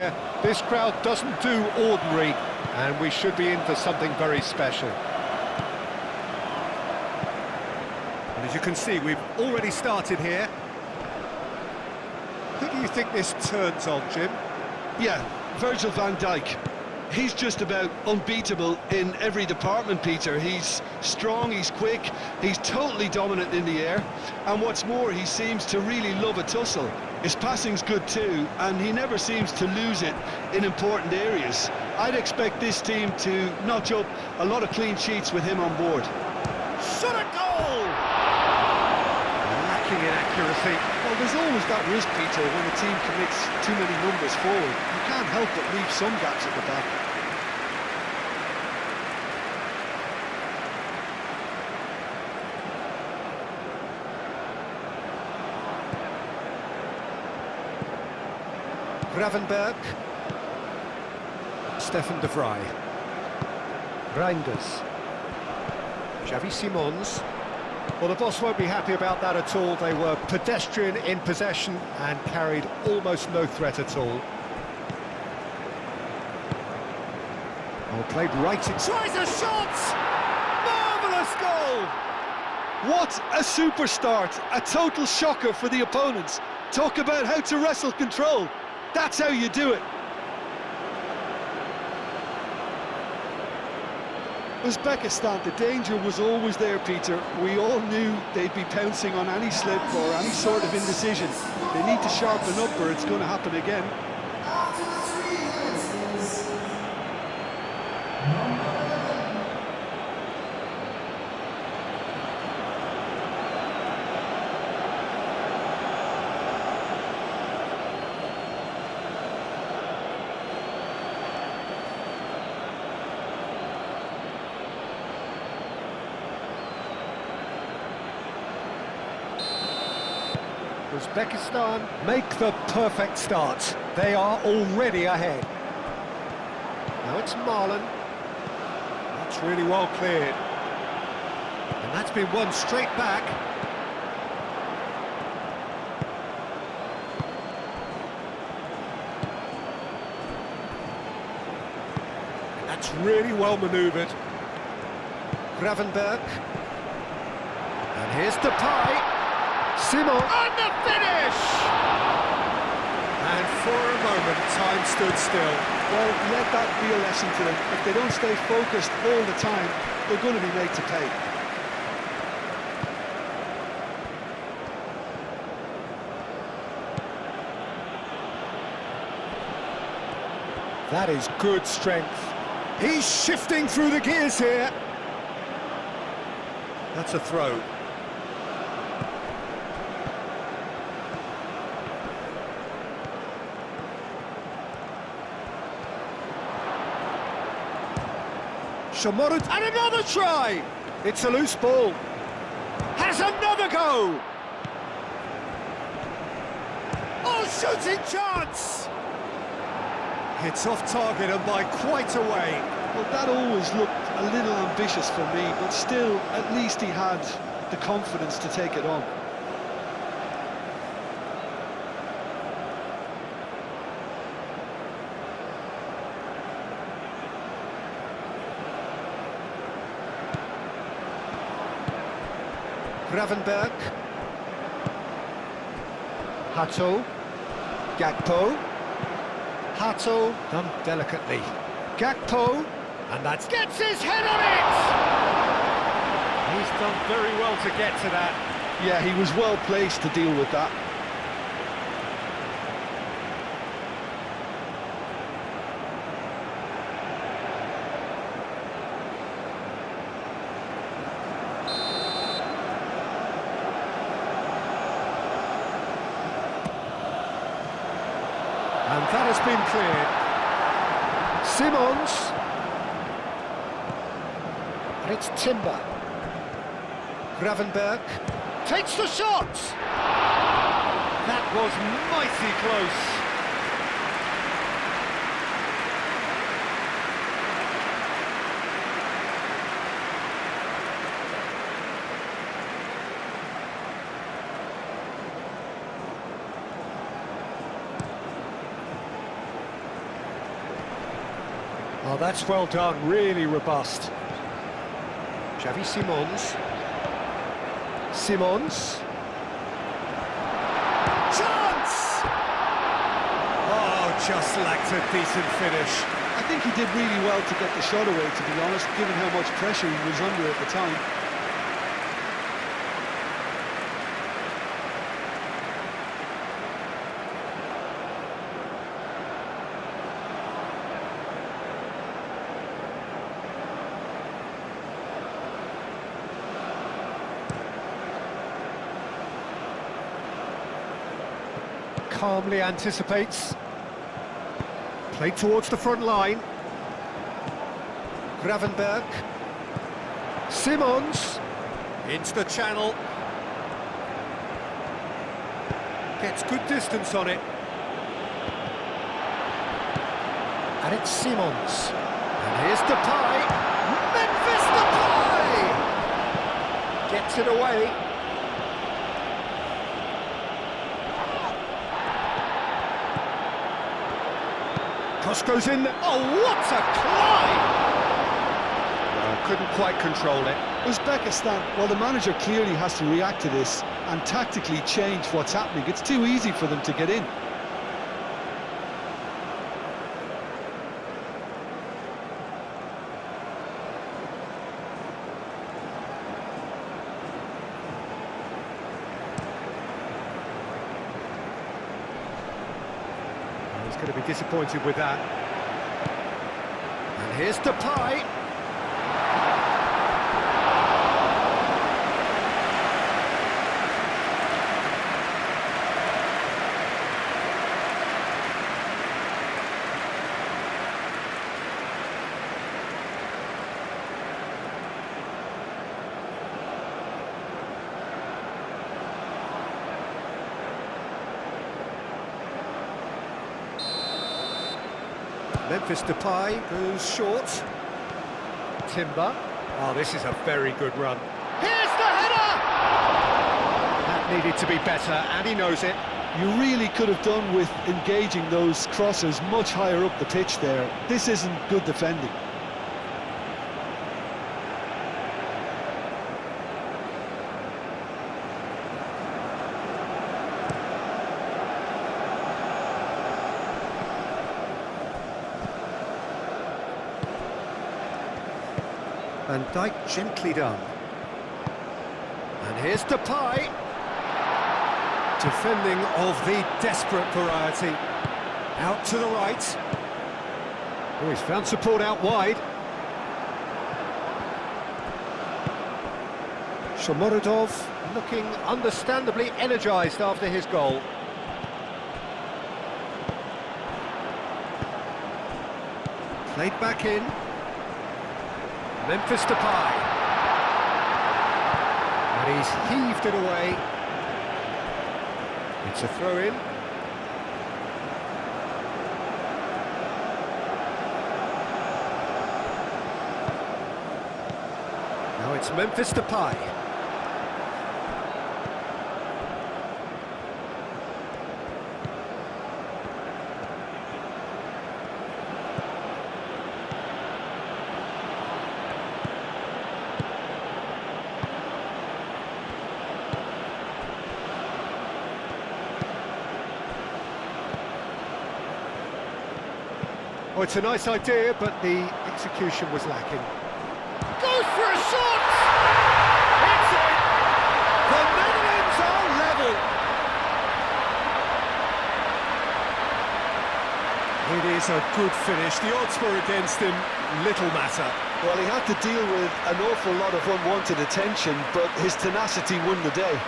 Yeah, this crowd doesn't do ordinary, and we should be in for something very special. And as you can see, we've already started here. Who do you think this turns on, Jim? Yeah, Virgil van Dijk. He's just about unbeatable in every department, Peter. He's strong, he's quick, he's totally dominant in the air, and what's more, he seems to really love a tussle. His passing's good too, and he never seems to lose it in important areas. I'd expect this team to notch up a lot of clean sheets with him on board. Shot a goal! Lacking in accuracy. Well, there's always that risk, Peter, when a team commits too many numbers forward. You can't help but leave some gaps at the back. Gravenberg. Stefan de Vrij. Reinders. Xavi Simons. Well, the boss won't be happy about that at all. They were pedestrian in possession and carried almost no threat at all. Oh, played right in... Tries a shot! Marvellous goal! What a super start! A total shocker for the opponents. Talk about how to wrestle control. That's how you do it. Uzbekistan, the danger was always there, Peter. We all knew they'd be pouncing on any slip or any sort of indecision. They need to sharpen up or it's going to happen again. Uzbekistan make the perfect start. They are already ahead. Now it's Marlon. That's really well cleared. And that's been won straight back. And that's really well manoeuvred. Gravenberg. And here's Depay. Simon on the finish! And for a moment, time stood still. Well, let that be a lesson to them. If they don't stay focused all the time, they're going to be made to pay. That is good strength. He's shifting through the gears here. That's a throw. Shamorud, and another try! It's a loose ball. Has another go! Oh, shooting chance! It's off target and by quite a way. Well, that always looked a little ambitious for me, but still, at least he had the confidence to take it on. Gravenberg. Hato. Gakpo. Hato done delicately. Gakpo. And that gets his head on it! He's done very well to get to that. Yeah, he was well placed to deal with that. And that has been cleared. Simons. And it's Timber. Gravenberg takes the shot. That was mighty close. Oh, that's well done, really robust. Xavi Simons. Simons. Chance! Oh, just lacked a decent finish. I think he did really well to get the shot away, to be honest, given how much pressure he was under at the time. Calmly anticipates. Played towards the front line. Gravenberg. Simons. Into the channel. Gets good distance on it. And it's Simons. And here's Depay. Memphis Depay! Gets it away. Cross goes in. Oh, what a climb! Couldn't quite control it. Uzbekistan, well, the manager clearly has to react to this and tactically change what's happening. It's too easy for them to get in. He's going to be disappointed with that. And here's Depay. Memphis Depay goes short. Timber. Oh, this is a very good run. Here's the header! That needed to be better, and he knows it. You really could have done with engaging those crossers much higher up the pitch there. This isn't good defending. Van Dijk gently done. And here's Depay. Defending of the desperate variety. Out to the right. Oh, he's found support out wide. Shomorodov looking understandably energised after his goal. Played back in. Memphis Depay. And he's heaved it away. It's a throw-in. Now it's Memphis Depay. Oh, it's a nice idea, but the execution was lacking. Goes for a shot! It's it! The Netherlands are level! It is a good finish. The odds were against him, little matter. Well, he had to deal with an awful lot of unwanted attention, but his tenacity won the day.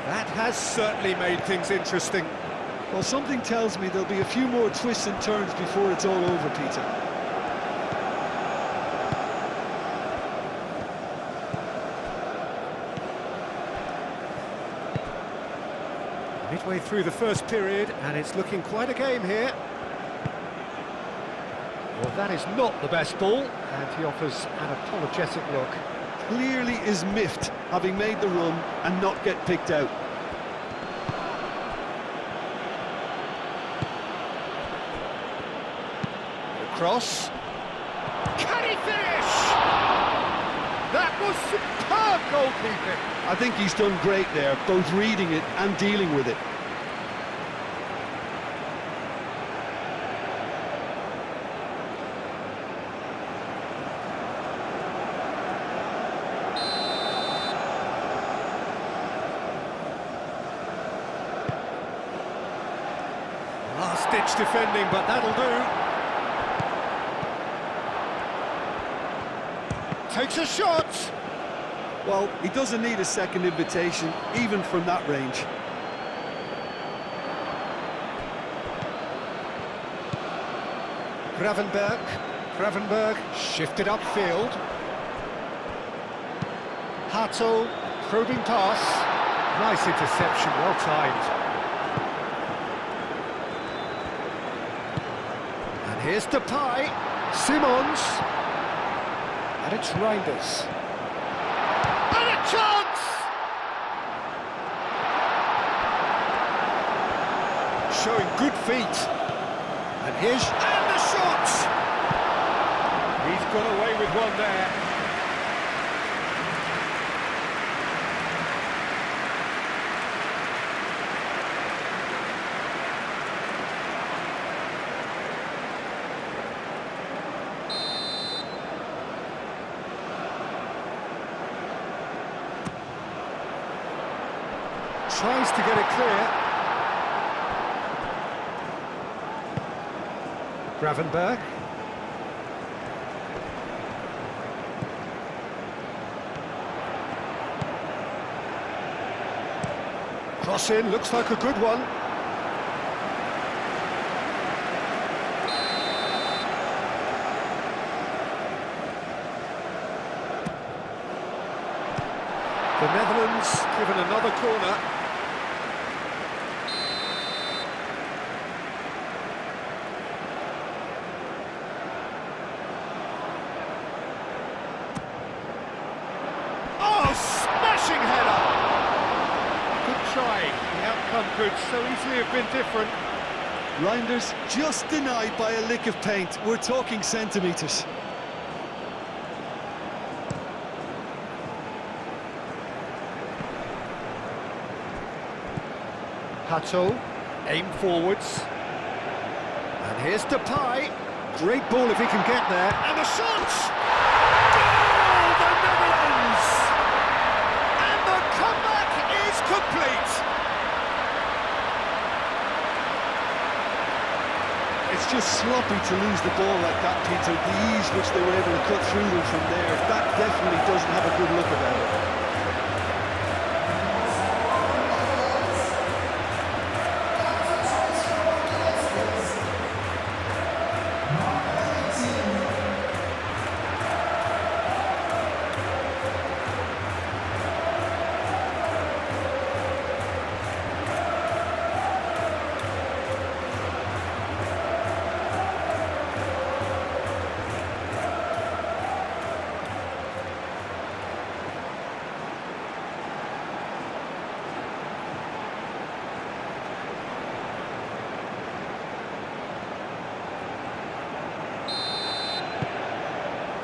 That has certainly made things interesting. Well, something tells me there'll be a few more twists and turns before it's all over, Peter. Halfway through the first period, and it's looking quite a game here. Well, that is not the best ball, and he offers an apologetic look. Clearly is miffed, having made the run and not get picked out. Cross. Can he finish? That was superb goalkeeping. I think he's done great there, both reading it and dealing with it. Last-ditch defending, but that'll do. Takes a shot. Well, he doesn't need a second invitation, even from that range. Gravenberg shifted upfield. Hato, probing pass. Nice interception, well timed. And here's Depay. Simons. And it's Reinders. And a chance! Showing good feet. And here's... And the shot! He's got away with one there. Tries to get it clear. Gravenberg. Cross in, looks like a good one. The Netherlands given another corner. Smashing header! Good try. The outcome could so easily have been different. Reinders just denied by a lick of paint. We're talking centimetres. Hato, aim forwards. And here's Depay. Great ball if he can get there. And the shot! Complete. It's just sloppy to lose the ball like that, Peter. The ease which they were able to cut through them from there, that definitely doesn't have a good look about it.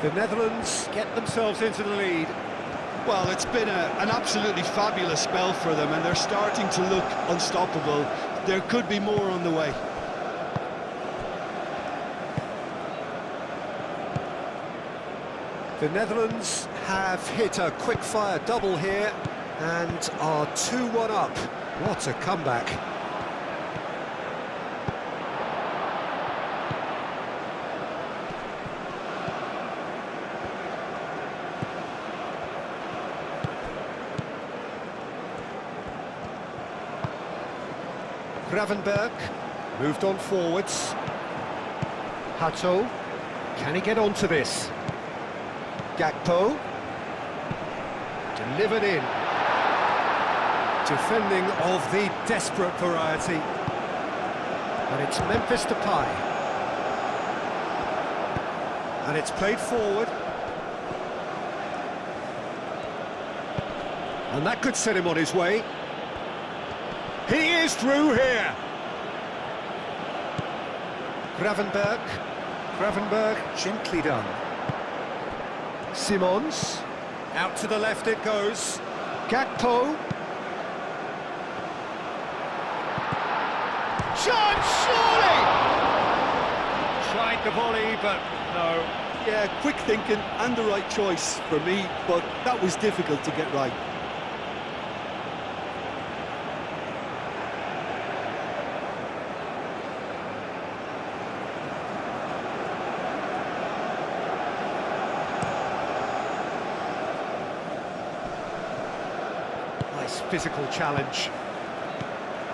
The Netherlands get themselves into the lead. Well, it's been an absolutely fabulous spell for them, and they're starting to look unstoppable. There could be more on the way. The Netherlands have hit a quick-fire double here and are 2-1 up. What a comeback. Gravenberg moved on forwards. Hato, can he get onto this? Gakpo, delivered in. Defending of the desperate variety. And it's Memphis Depay. And it's played forward. And that could set him on his way. He is through here. Gravenberg, gently done. Simons, out to the left it goes. Gakpo. Chance, surely! Tried the volley, but no. Yeah, quick thinking and the right choice for me, but that was difficult to get right. Nice physical challenge.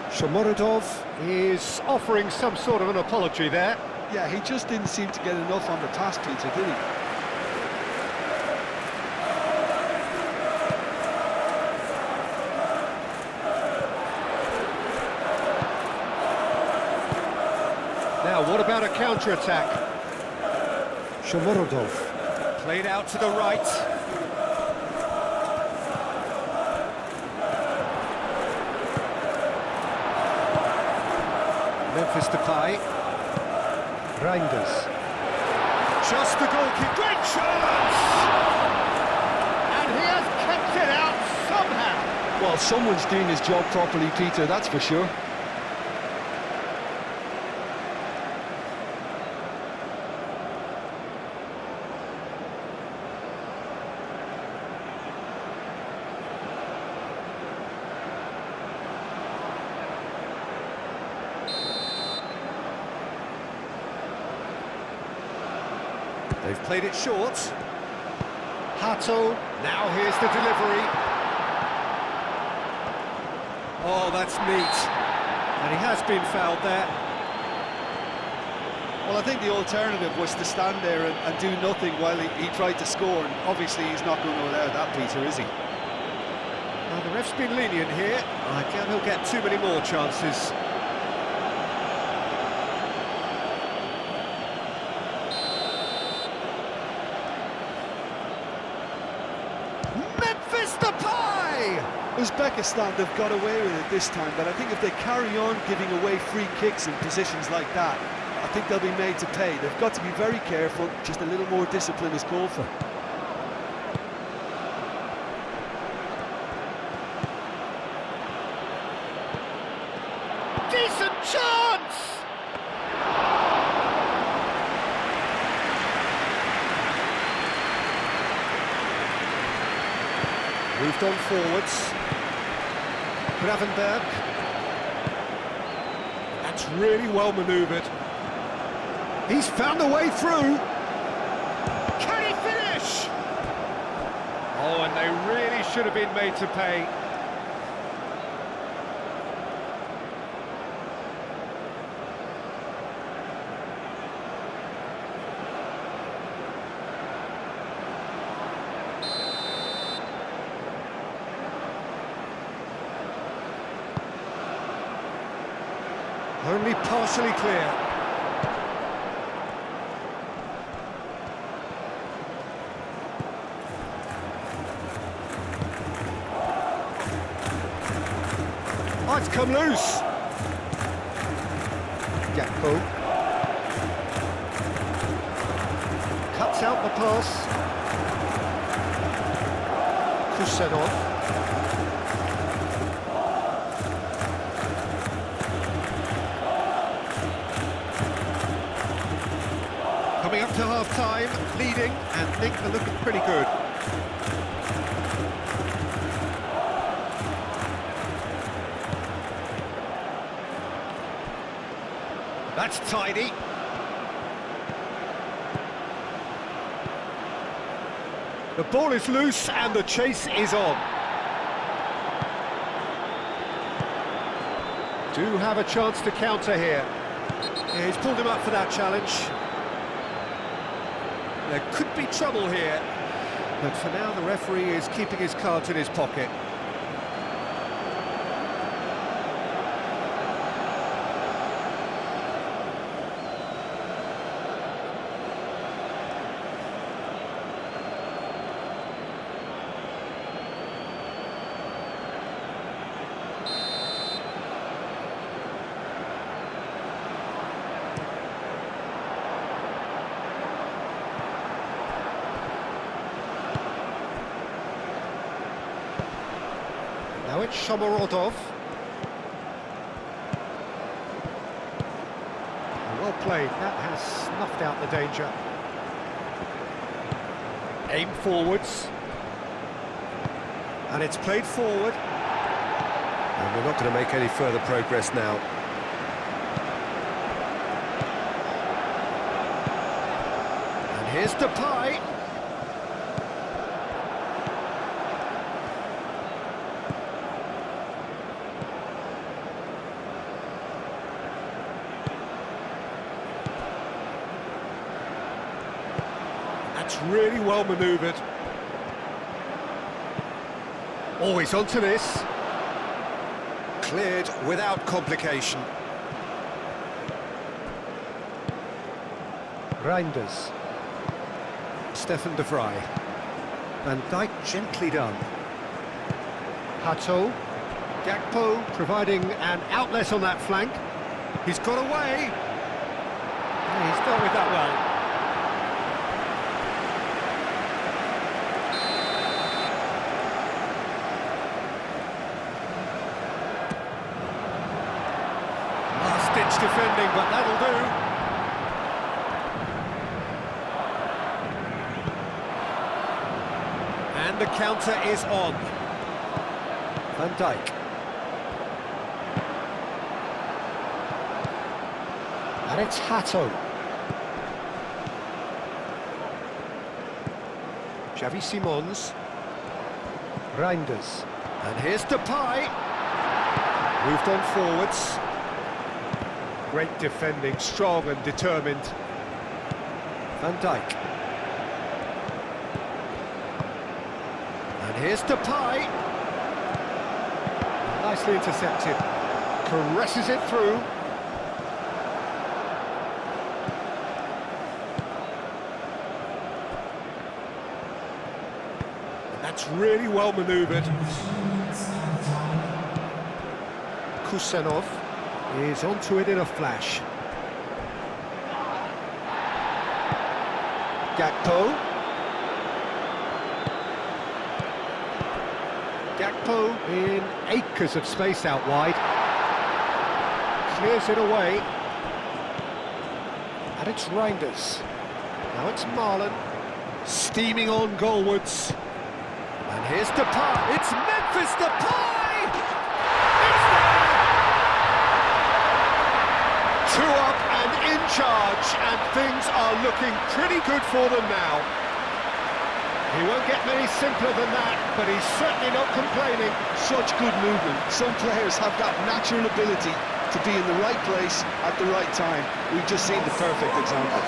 Shomorodov is offering some sort of an apology there. Yeah, he just didn't seem to get enough on the pass, Peter, did he? Now, what about a counter-attack? Shomorodov played out to the right. Memphis Depay. Reinders. Just the goalkeeper. Great chance! And he has kept it out somehow. Well, someone's doing his job properly, Peter, that's for sure. They've played it short. Hato, now here's the delivery. Oh, that's neat. And he has been fouled there. Well, I think the alternative was to stand there and do nothing while he tried to score, and obviously he's not going to allow that, Peter, is he? Well, the ref's been lenient here. I doubt he'll get too many more chances. Memphis Depay! Uzbekistan, they've got away with it this time, but I think if they carry on giving away free kicks in positions like that, I think they'll be made to pay. They've got to be very careful, just a little more discipline is called for. Decent chance! Moved on forwards. Gravenberg. That's really well manoeuvred. He's found a way through. Can he finish? Oh, and they really should have been made to pay. Only partially clear. Oh, it's come loose. Gakpo. Cuts out the pass. Kusenov. Coming up to half-time, leading, and think they're looking pretty good. That's tidy. The ball is loose and the chase is on. Do have a chance to counter here. Yeah, he's pulled him up for that challenge. There could be trouble here, but for now the referee is keeping his cards in his pocket. Now it's Shomorodov. Well played, that has snuffed out the danger. Aim forwards. And it's played forward. And we're not going to make any further progress now. And here's Depay. That's really well manoeuvred. Always onto this. Cleared without complication. Reinders. Stefan de Vrij. Van Dijk gently done. Hato. Gakpo providing an outlet on that flank. He's got away. Yeah, he's dealt with that well. Last-ditch defending, but that'll do. And the counter is on. Van Dijk. And it's Hato. Xavi Simons. Reinders. And here's Depay. Moved on forwards. Great defending, strong and determined. Van Dijk. And here's Depay. Nicely intercepted. Caresses it through. That's really well manoeuvred. Kusenov is onto it in a flash. Gakpo. Gakpo in acres of space out wide. Clears it away. And it's Reinders. Now it's Marlon. Steaming on goalwards. And here's Depay. It's Memphis Depay! It's there! 2 up and in charge, and things are looking pretty good for them now. He won't get many simpler than that, but he's certainly not complaining. Such good movement. Some players have that natural ability to be in the right place at the right time. We've just seen the perfect example.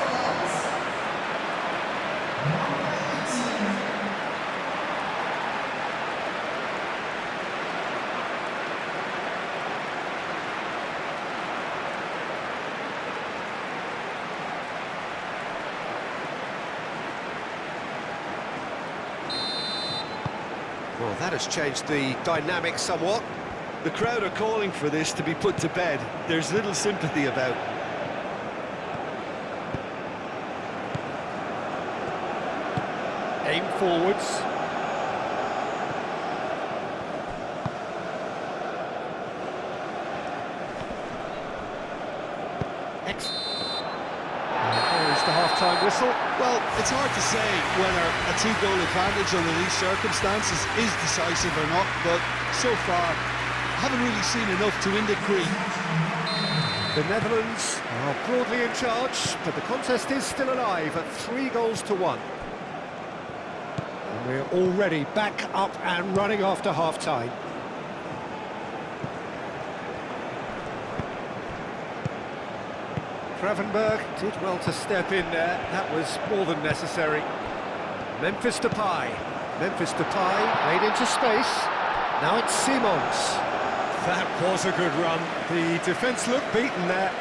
Well, that has changed the dynamic somewhat. The crowd are calling for this to be put to bed. There's little sympathy about. Aim forwards. There is the half-time whistle. Well, it's hard to say whether a 2-goal advantage under these circumstances is decisive or not, but so far, I haven't really seen enough to indicate. The Netherlands are broadly in charge, but the contest is still alive at 3-1. And we're already back up and running after half-time. Gravenberg did well to step in there. That was more than necessary. Memphis Depay. Memphis Depay made into space. Now it's Simons. That was a good run. The defence looked beaten there.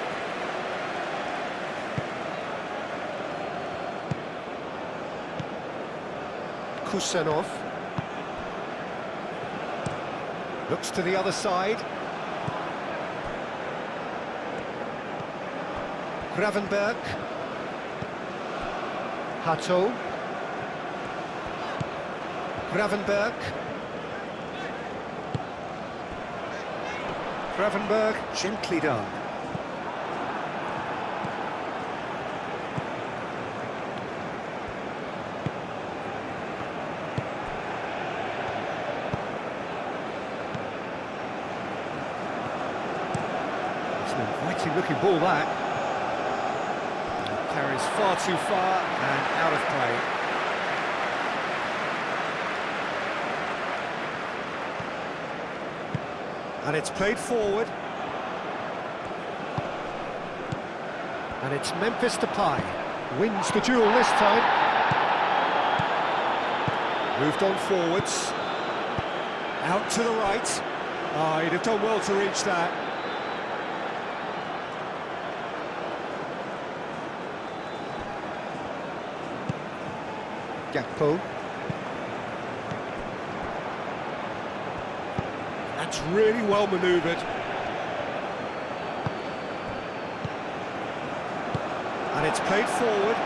Kusenov. Looks to the other side. Gravenberg. Hato. Gravenberg, gently done. It's an inviting looking ball, that. Carries far too far and out of play. And it's played forward. And it's Memphis Depay. Wins the duel this time. Moved on forwards. Out to the right. Oh, he'd have done well to reach that. Gakpo. That's really well manoeuvred. And it's played forward.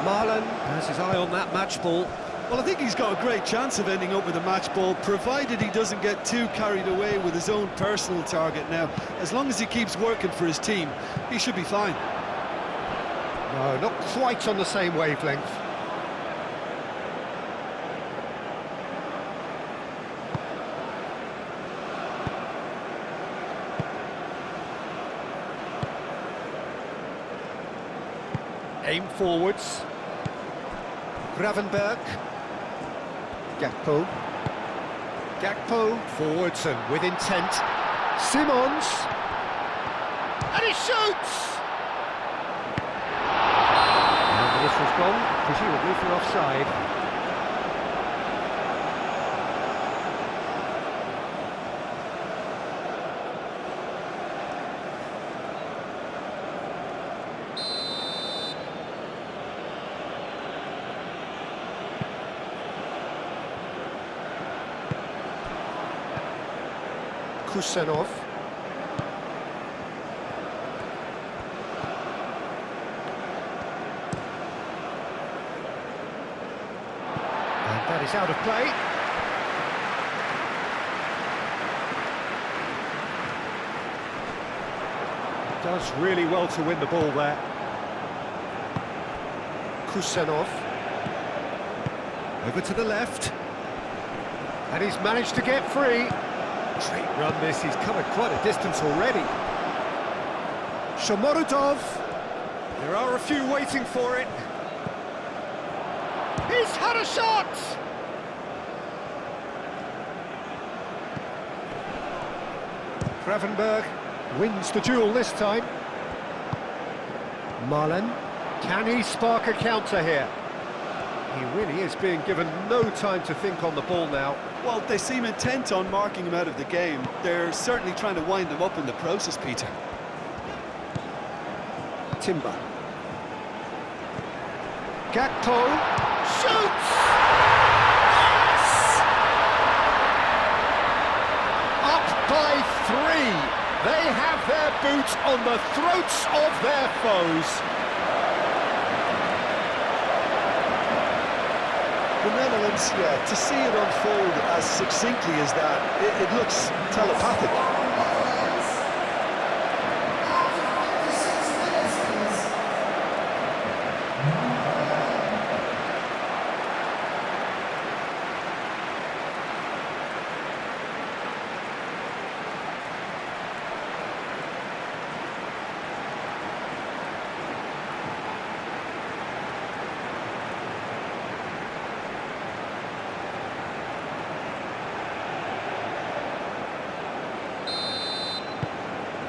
Marlon has his eye on that match ball. Well, I think he's got a great chance of ending up with a match ball, provided he doesn't get too carried away with his own personal target now. As long as he keeps working for his team, he should be fine. No, not quite on the same wavelength. Aim forwards. Gravenberg. Gakpo. Gakpo forwards and with intent. Simons. And he shoots! And this was gone, presumably for offside. Kusenov. And that is out of play. Does really well to win the ball there. Kusenov. Over to the left. And he's managed to get free. Great run this, he's covered quite a distance already. Shomorodov, there are a few waiting for it. He's had a shot! Gravenberg wins the duel this time. Marlon, can he spark a counter here? He really is being given no time to think on the ball now. Well, they seem intent on marking him out of the game. They're certainly trying to wind him up in the process, Peter. Timber. Gakpo shoots! Yes! Up by 3. They have their boot on the throats of their foes. The Netherlands, yeah, to see it unfold as succinctly as that, it looks telepathic.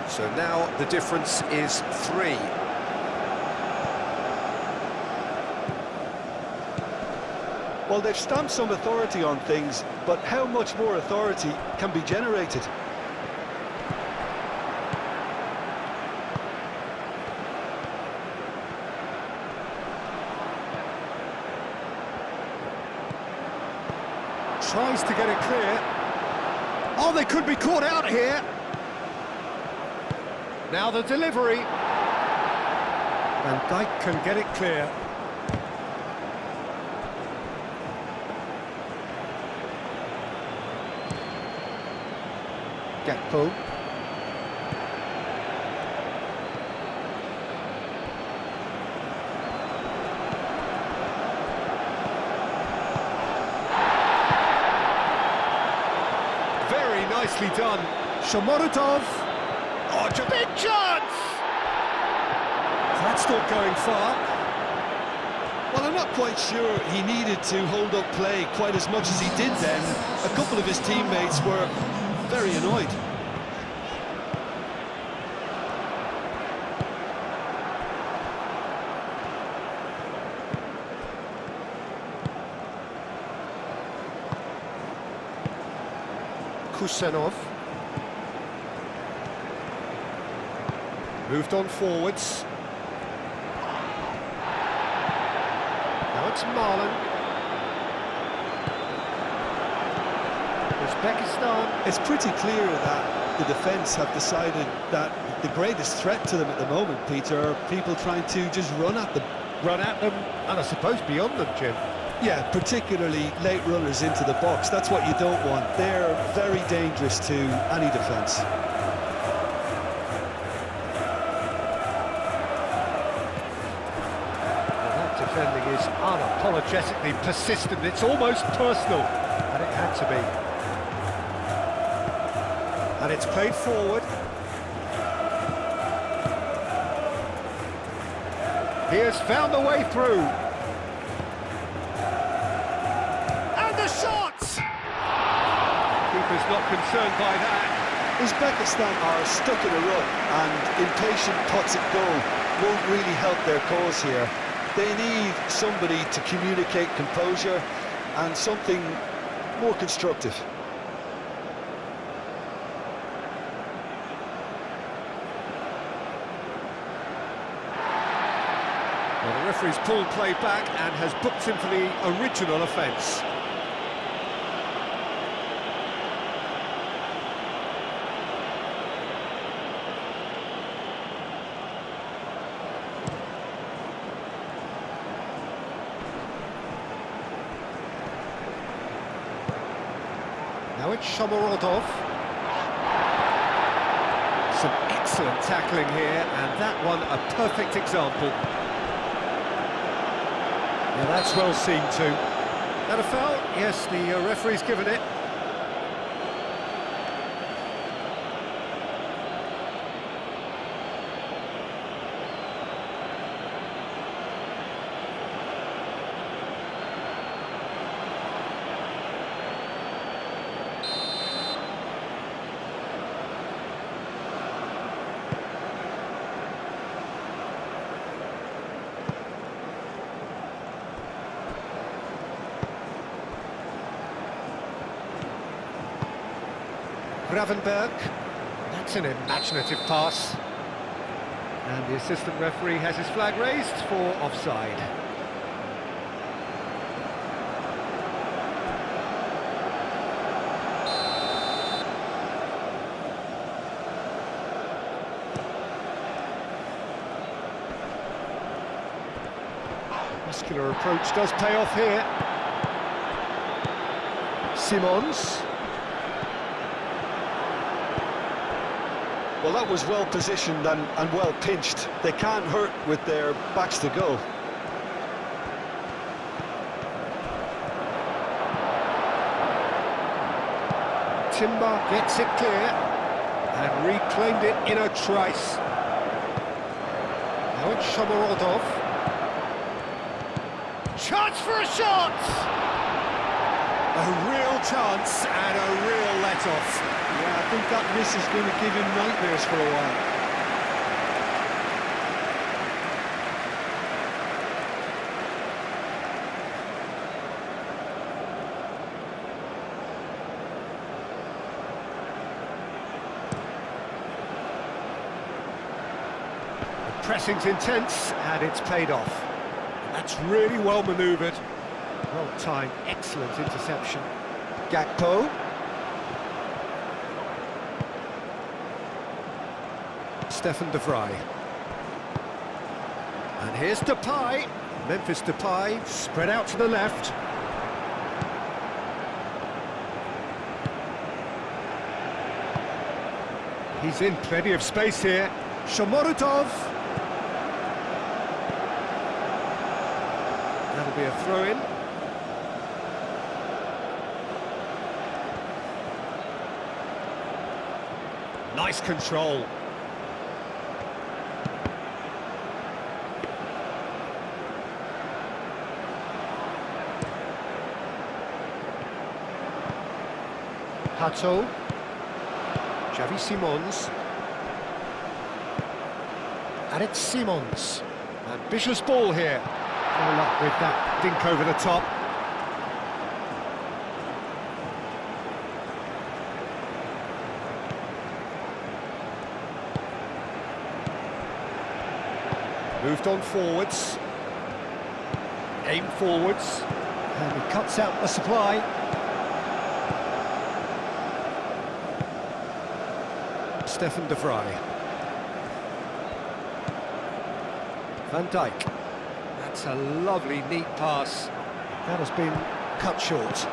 So now the difference is 3. Well, they've stamped some authority on things, but how much more authority can be generated? Tries to get it clear. Oh, they could be caught out here. Now the delivery. Van Dijk can get it clear. Gakpo. Very nicely done. Shomorodov. Oh, it's a big chance! That's not going far. Well, I'm not quite sure he needed to hold up play quite as much as he did then. A couple of his teammates were very annoyed. Kusenov. Moved on forwards. Now it's Marlon. Uzbekistan. It's pretty clear that the defence have decided that the greatest threat to them at the moment, Peter, are people trying to just run at them. Run at them, and I suppose beyond them, Jim. Yeah, particularly late runners into the box. That's what you don't want. They're very dangerous to any defence. That defending is unapologetically persistent. It's almost personal, and it had to be. And it's played forward. He has found the way through. And the shot! Keeper's not concerned by that. Uzbekistan are stuck in a rut, and impatient puts at goal won't really help their cause here. They need somebody to communicate composure and something more constructive. Well, the referee's pulled play back and has booked him for the original offence. Now it's Shomorodov. Some excellent tackling here, and that one a perfect example. Yeah, that's well seen too. That a foul? Yes, the referee's given it. Gravenberg, that's an imaginative pass. And the assistant referee has his flag raised for offside. Muscular approach does pay off here. Simons. Well, that was well positioned and well pinched. They can't hurt with their backs to goal. Timber gets it clear and reclaimed it in a trice. Now it's Shomorodov. Chance for a shot! A real chance and a real let-off. Yeah, I think that miss is going to give him nightmares for a while. The pressing's intense and it's paid off. That's really well manoeuvred. Well timed, excellent interception. Gakpo. Stefan de Vrij. And here's Depay. Memphis Depay, spread out to the left. He's in plenty of space here. Shomorutov. That'll be a throw-in. Nice control. Hato. Xavi Simons. And it's Simons. Ambitious ball here. No luck with that dink over the top. Moved on forwards. Aim forwards. And he cuts out the supply. Stefan de Vrij. Van Dijk. That's a lovely, neat pass. That has been cut short.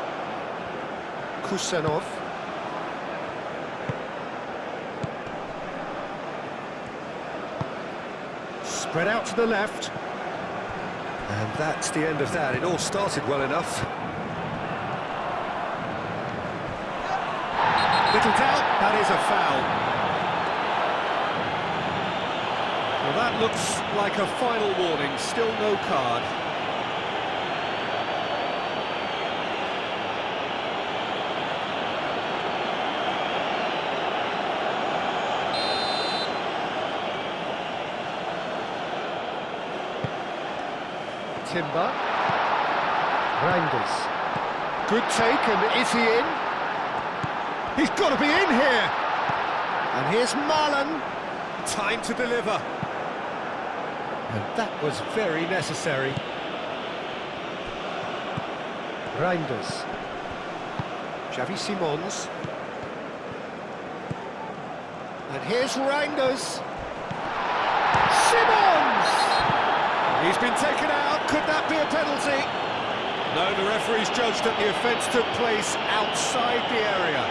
Kusenov. Spread out to the left. And that's the end of that. It all started well enough. Little doubt, that is a foul. Well, that looks like a final warning, still no card. Timber. Reinders. Good take, and is he in? He's got to be in here! And here's Marlon. Time to deliver. And that was very necessary. Reinders. Xavi Simons. And here's Reinders. Simons! He's been taken out. Could that be a penalty? No, the referee's judged that the offence took place outside the area.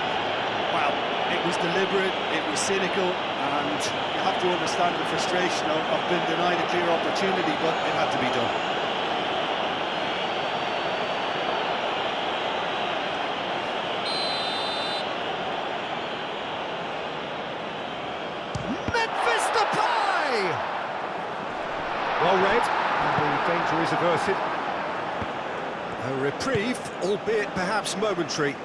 Well, it was deliberate, it was cynical, and you have to understand the frustration of being denied a clear opportunity, but it had to be done. Memphis Depay! Well read, and the danger is averted. A reprieve, albeit perhaps momentary.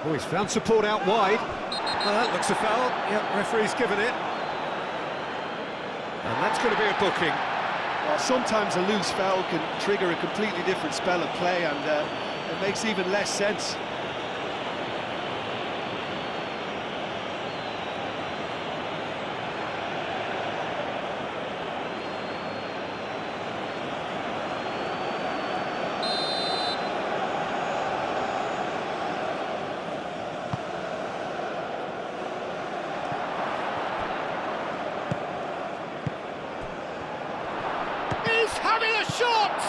Oh, he's found support out wide. Well, that looks a foul. Yep, referee's given it. And that's going to be a booking. Well, sometimes a loose foul can trigger a completely different spell of play, and it makes even less sense. Having a shot! I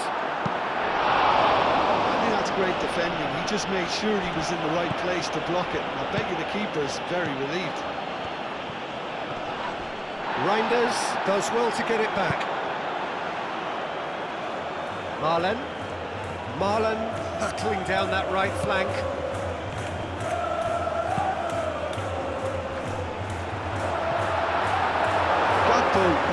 think that's great defending. He just made sure he was in the right place to block it. I bet you the keeper's very relieved. Reinders does well to get it back. Marlon hurtling down that right flank.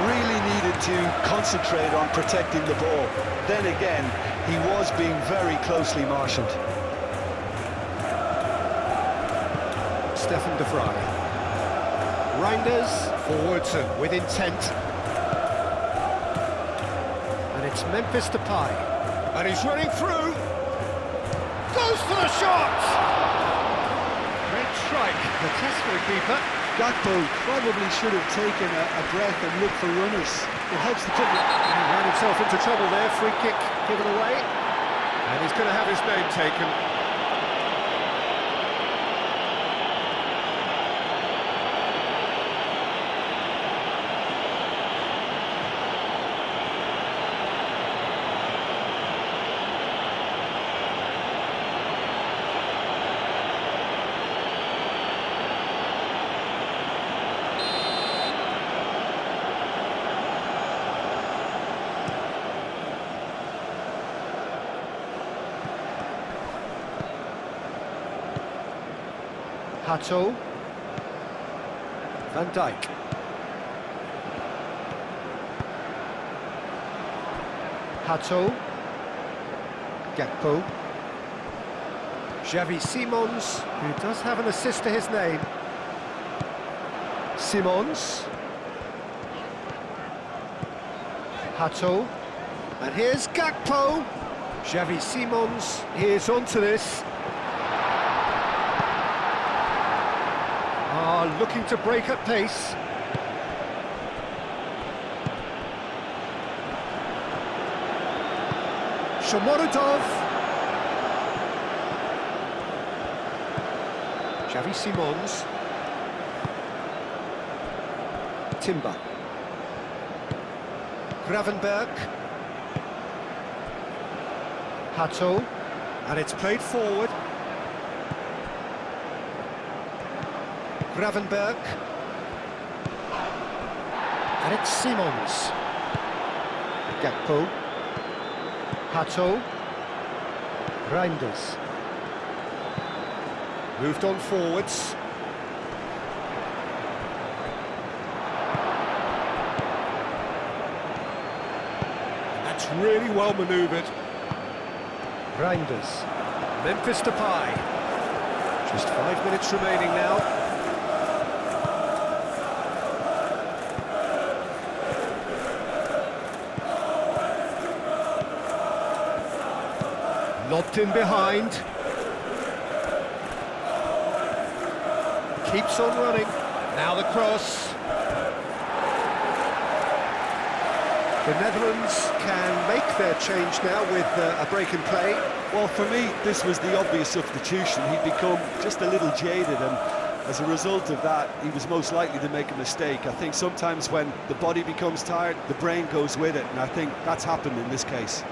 Really needed to concentrate on protecting the ball. Then again, he was being very closely marshalled. Stefan de Vrij. Reinders forwards and with intent. And it's Memphis Depay. And he's running through. Goes for the shot! Great strike. The test for the keeper. Gakpo probably should have taken a breath and looked for runners. It helps the keeper. He ran himself into trouble there. Free kick given away. And he's going to have his name taken. Hato. Van Dijk. Hato. Gakpo. Xavi Simons, who does have an assist to his name. Simons. Hato. And here's Gakpo. Xavi Simons is onto this. Looking to break at pace. Shomorodov. Xavi Simons. Timber. Gravenberg. Hato. And it's played forward. Gravenberg. And it's Simons. Gakpo. Hato. Reinders. Moved on forwards. That's really well manoeuvred. Reinders. Memphis Depay. Just 5 minutes remaining now. Lobbed in behind. Keeps on running. Now the cross. The Netherlands can make their change now with a break in play. Well, for me, this was the obvious substitution. He'd become just a little jaded, and as a result of that, he was most likely to make a mistake. I think sometimes when the body becomes tired, the brain goes with it, and I think that's happened in this case.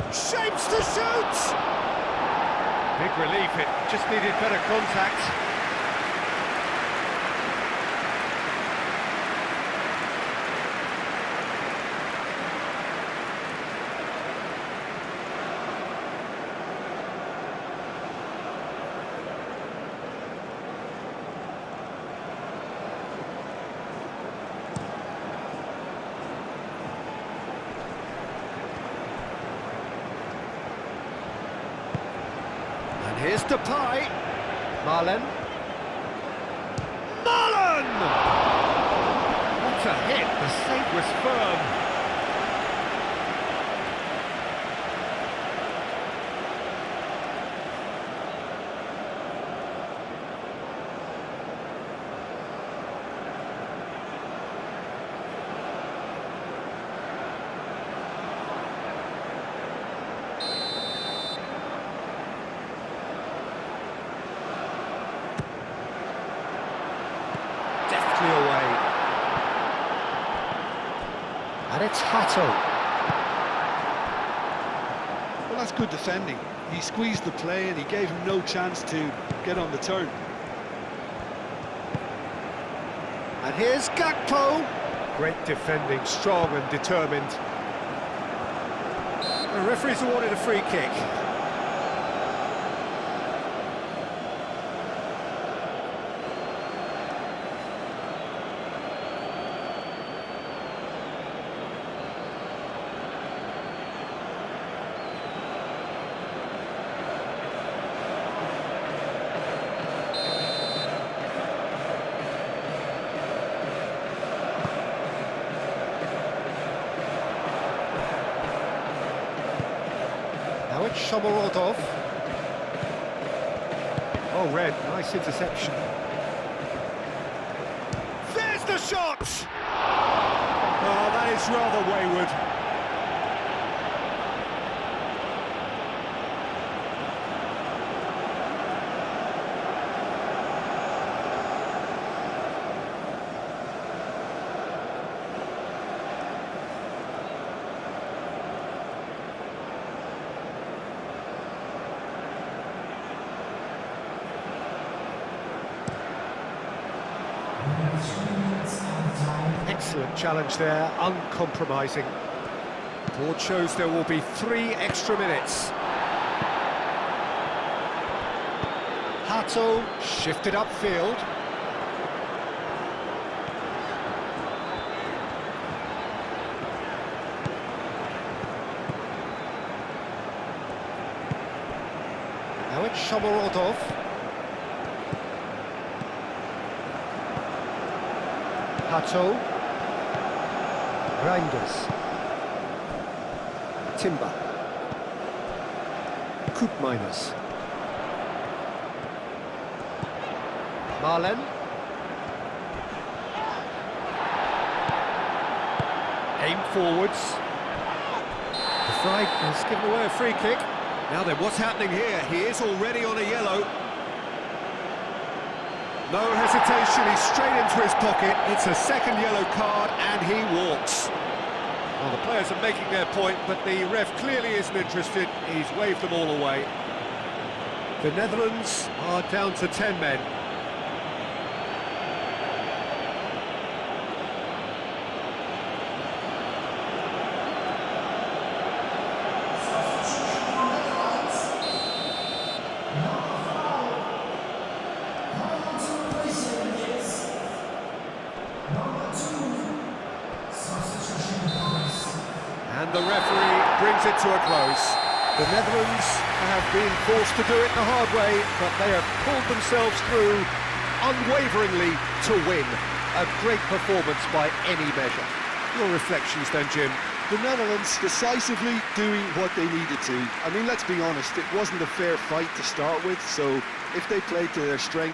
Shapes to shoot! Big relief, it just needed better contact. Here's Depay. Marlen. Marlen! What a hit, the save was firm. Away. And it's Hato. Well, that's good defending. He squeezed the play and he gave him no chance to get on the turn. And here's Gakpo. Great defending, strong and determined. The referee's awarded a free kick. Now it's Shomorodov. Oh, red, nice interception. There's the shot! Oh, that is rather wayward. Excellent challenge there, uncompromising. Board shows there will be 3 extra minutes. Hato shifted upfield. Now it's Shomorodov. Hato. Reinders. Timber. Koopmeiners. Marlen. Aim forwards. The flag has given away a free kick. Now then, what's happening here? He is already on a yellow. No hesitation, he's straight into his pocket. It's a second yellow card and he walks. Well, the players are making their point, but the ref clearly isn't interested. He's waved them all away. The Netherlands are down to 10 men. And the referee brings it to a close. The Netherlands have been forced to do it the hard way, but they have pulled themselves through unwaveringly to win. A great performance by any measure. Your reflections then, Jim? The Netherlands decisively doing what they needed to. I mean, let's be honest, it wasn't a fair fight to start with, so if they played to their strength,